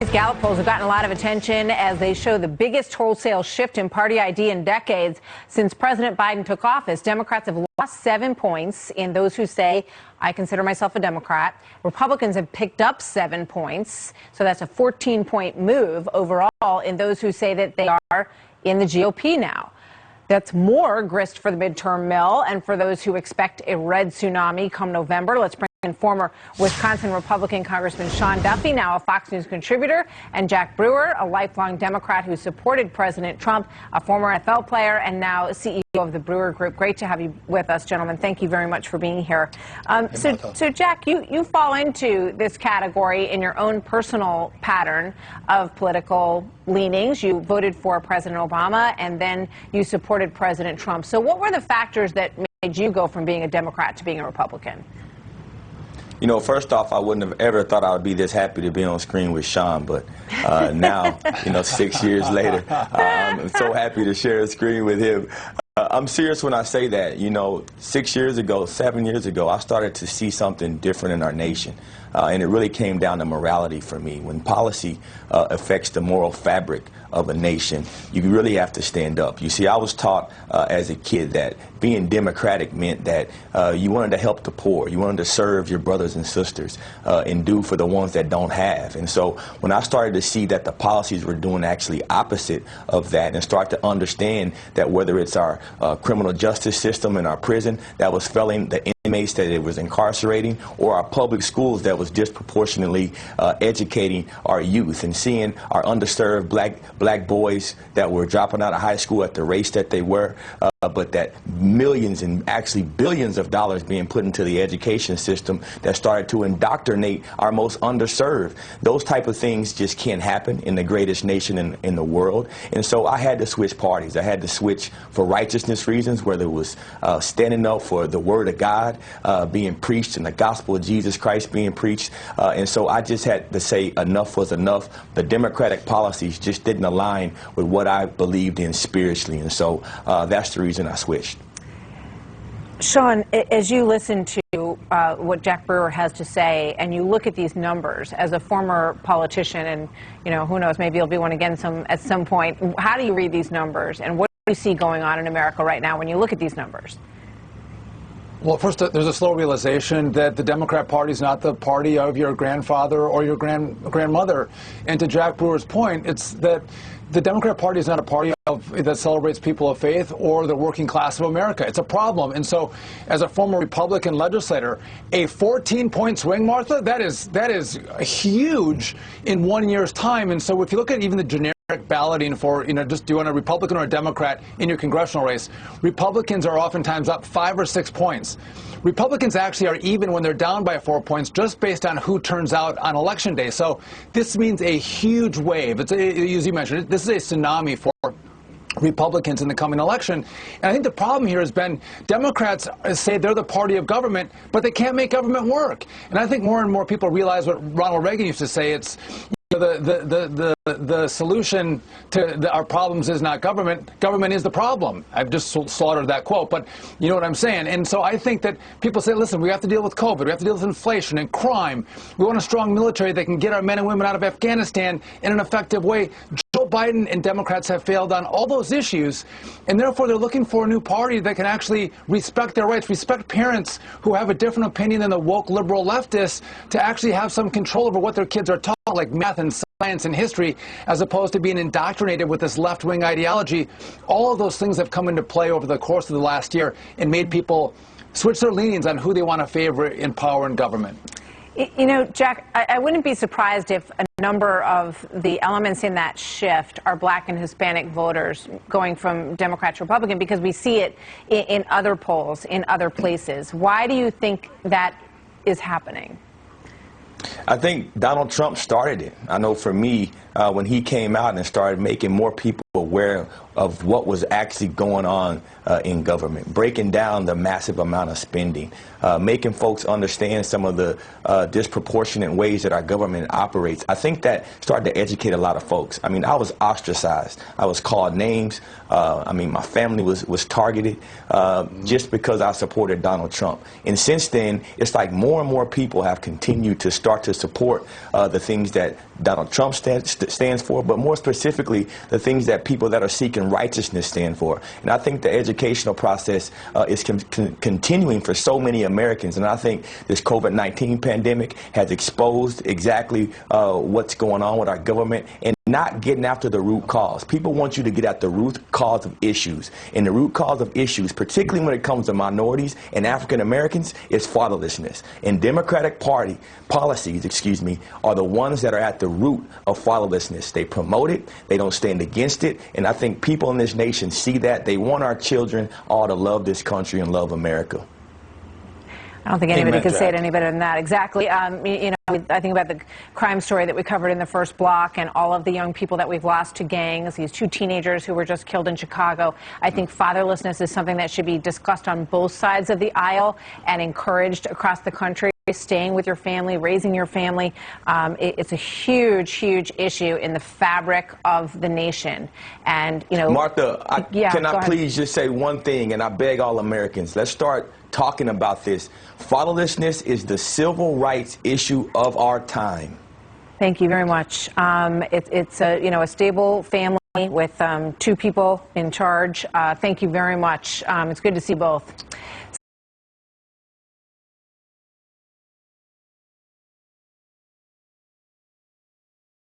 These Gallup polls have gotten a lot of attention as they show the biggest wholesale shift in party ID in decades since President Biden took office. Democrats have lost 7 points in those who say, I consider myself a Democrat. Republicans have picked up 7 points. So that's a 14-point move overall in those who say that they are in the GOP now. That's more grist for the midterm mill and for those who expect a red tsunami come November. Let's bring in former Wisconsin Republican Congressman Sean Duffy, now a Fox News contributor, and Jack Brewer, a lifelong Democrat who supported President Trump, a former NFL player, and now CEO of the Brewer Group. Great to have you with us, gentlemen. Thank you very much for being here. So Jack, you fall into this category in your own personal pattern of political leanings. You voted for President Obama, and then you supported President Trump. So what were the factors that made you go from being a Democrat to being a Republican? You know, first off, I wouldn't have ever thought I would be this happy to be on screen with Sean, but now, 6 years later, I'm so happy to share a screen with him. I'm serious when I say that. 6 years ago, 7 years ago, I started to see something different in our nation. And it really came down to morality for me. When policy affects the moral fabric of a nation, you really have to stand up. You see, I was taught as a kid that being democratic meant that you wanted to help the poor, you wanted to serve your brothers and sisters, and do for the ones that don't have. And so when I started to see that the policies were doing actually opposite of that, and start to understand that whether it's our criminal justice system in our prison that was failing the inmates that it was incarcerating, or our public schools that was disproportionately educating our youth, and seeing our underserved black boys that were dropping out of high school at the race that they were, but that millions and actually billions of dollars being put into the education system that started to indoctrinate our most underserved. Those type of things just can't happen in the greatest nation in the world. And so I had to switch parties. I had to switch for righteousness reasons, whether it was standing up for the Word of God being preached and the gospel of Jesus Christ being preached. And so I just had to say enough was enough. The Democratic policies just didn't align with what I believed in spiritually. And so that's the reason I switched. Sean, as you listen to what Jack Brewer has to say, and you look at these numbers as a former politician, and who knows, maybe you'll be one again at some point. How do you read these numbers, and what do you see going on in America right now when you look at these numbers? Well, first, there's a slow realization that the Democrat Party is not the party of your grandfather or your grandmother. And to Jack Brewer's point, it's that the Democrat Party is not a party that celebrates people of faith or the working class of America. It's a problem. And so, as a former Republican legislator, a 14-point swing, Martha, that is huge in 1 year's time. And so, if you look at even the generic balloting for, just do you want a Republican or a Democrat in your congressional race, Republicans are oftentimes up 5 or 6 points. Republicans actually are even when they're down by 4 points, just based on who turns out on Election Day. So this means a huge wave. As you mentioned, this is a tsunami for Republicans in the coming election. And I think the problem here has been Democrats say they're the party of government, but they can't make government work. And I think more and more people realize what Ronald Reagan used to say. It's the solution to our problems is not government. Government is the problem. I've just slaughtered that quote, but you know what I'm saying. And so I think that people say, listen, we have to deal with COVID. We have to deal with inflation and crime. We want a strong military that can get our men and women out of Afghanistan in an effective way. Joe Biden and Democrats have failed on all those issues, and therefore they're looking for a new party that can actually respect their rights, respect parents who have a different opinion than the woke liberal leftists, to actually have some control over what their kids are taught, like math and science and history, as opposed to being indoctrinated with this left-wing ideology. All of those things have come into play over the course of the last year and made people switch their leanings on who they want to favor in power and government. Jack, I wouldn't be surprised if a number of the elements in that shift are black and Hispanic voters going from Democrat to Republican, because we see it in other polls, in other places. Why do you think that is happening? I think Donald Trump started it. I know for me, when he came out and started making more people aware of what was actually going on in government, breaking down the massive amount of spending, making folks understand some of the disproportionate ways that our government operates. I think that started to educate a lot of folks. I mean, I was ostracized. I was called names. I mean, my family was targeted just because I supported Donald Trump. And since then, it's like more and more people have continued to start to support the things that Donald Trump stands for, but more specifically, the things that people that are seeking righteousness stand for. And I think the educational process is continuing for so many Americans. And I think this COVID-19 pandemic has exposed exactly what's going on with our government and not getting after the root cause. People want you to get at the root cause of issues. And the root cause of issues, particularly when it comes to minorities and African Americans, is fatherlessness. And Democratic Party policies, are the ones that are at the root of fatherlessness. They promote it, they don't stand against it, and I think people in this nation see that. They want our children all to love this country and love America. I don't think anybody could Jack. say it any better than that. Exactly. You know, I think about the crime story that we covered in the first block and all of the young people that we've lost to gangs, these 2 teenagers who were just killed in Chicago. I think fatherlessness is something that should be discussed on both sides of the aisle and encouraged across the country. Staying with your family, raising your family, it's a huge, huge issue in the fabric of the nation. And, you know, Martha, can I please just say one thing, and I beg all Americans, let's start talking about this. Fatherlessness is the civil rights issue of our time. Thank you very much. It's a stable family with 2 people in charge. Thank you very much. It's good to see both.